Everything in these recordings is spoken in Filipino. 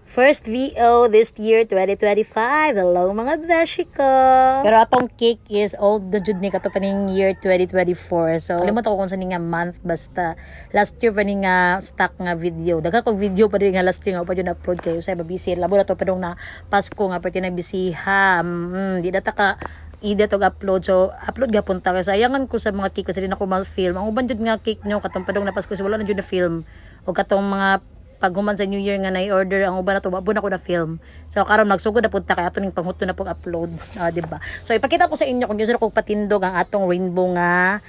First VO this year, 2025. Hello mga beshi ko. Pero atong cake is old na jud ni kato pa ning year 2024. So, limot ako kung saan nga month. Basta, last year pa ning stock nga video. Daga ko video pa rin nga last year nga pa yun upload kayo. Sa babisi. Labo na to pa na Pasko nga pa tinabisi ha. Di data ka ida to upload. So, upload ga punta kasi sayangan ko sa mga cake kasi rin ako ma-film. Ang uban jud nga cake nyo katong padong na Pasko. So, wala na jud na film. O katong mga pag human sa New Year nga na-order ang uban na to, wabo na ko na film. So karon magsugod na punta kay ato ning panghuto na pag upload, di ba? So ipakita ko sa inyo kung gusto ko patindog ang atong rainbow nga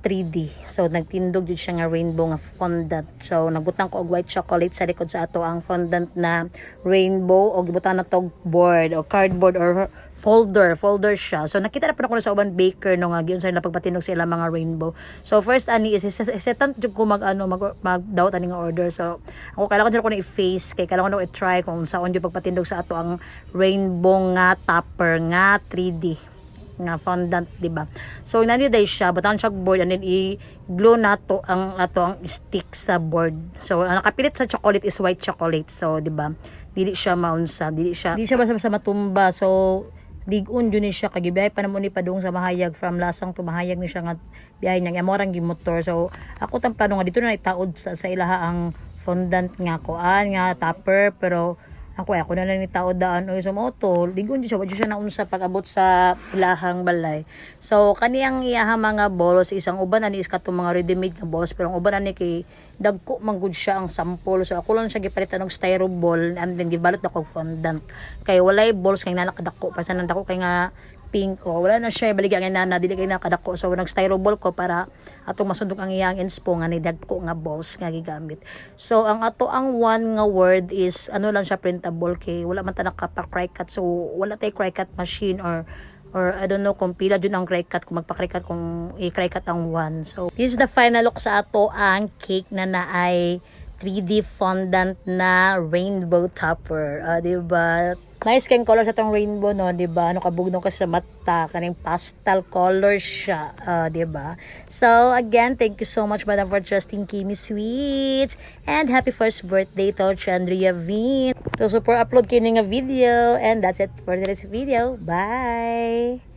3D. So nagtindog jud siya nga rainbow nga fondant. So nagbutang ko og white chocolate sa likod sa ato ang fondant na rainbow og gibutan na tog board o cardboard or folder siya. So nakita na po ako sa uban baker no nga giun sa napagpatinog sila mga rainbow. So first ani is setan jud ko magdawat ani nga order. So ako kailangan jud ko na i-face kay kailangan ko i-try kung saon jud pagpatindog sa ato ang rainbow nga topper nga 3D nga fondant, di ba? So inani day siya butan siya board and then i-glue nato ang stick sa board. So ang nakapilit sa chocolate is white chocolate. So di ba? Dili siya maunsa, dili siya basta matumba. So ligon yun siya kagibiyahe pa naman ni padung sa mahayag from lasang to mahayag ni siya nga biyahe niya amorang gimotor. So ako tang plano nga dito na itaod sa ilaha ang fondant nga kuan nga topper pero ako na lang ni taod daan o sa moto ligon siya wadyo siya naunsa pag-abot sa ilahang balay. So kaniyang iyaha mga balls isang uban ani is katong mga ready made nga balls pero ang uban ani kay dagko manggud siya ang sample. So ako lang siya gipalitan og styro ball and then gibalot na kog fondant kay walay balls kay nakadako pa sa nandako kay nga pink o wala na siya baligya nga na dili kay nakadako. So nag styro ball ko para atong masundok ang iyang inspo nga ni dagko nga balls nga gigamit. So ang ato ang one nga word is ano lang siya printable kay wala man ta naka-cry cut. So wala tay cry cut machine or I don't know kung pila dun ang cry cut kung magpa-cry cut kung i-cry cut ang one. So this is the final look sa ato ang cake na naay 3D fondant na rainbow topper. Diba? Nice kayong color sa tong rainbow, no? Diba? Ano kabugno ka sa mata. Kaning pastel color siya. Diba? So, again, thank you so much, Madam, for trusting Kimi Sweets. And happy first birthday to Chandria Vin. So, super upload kayo nga video. And that's it for today's video. Bye!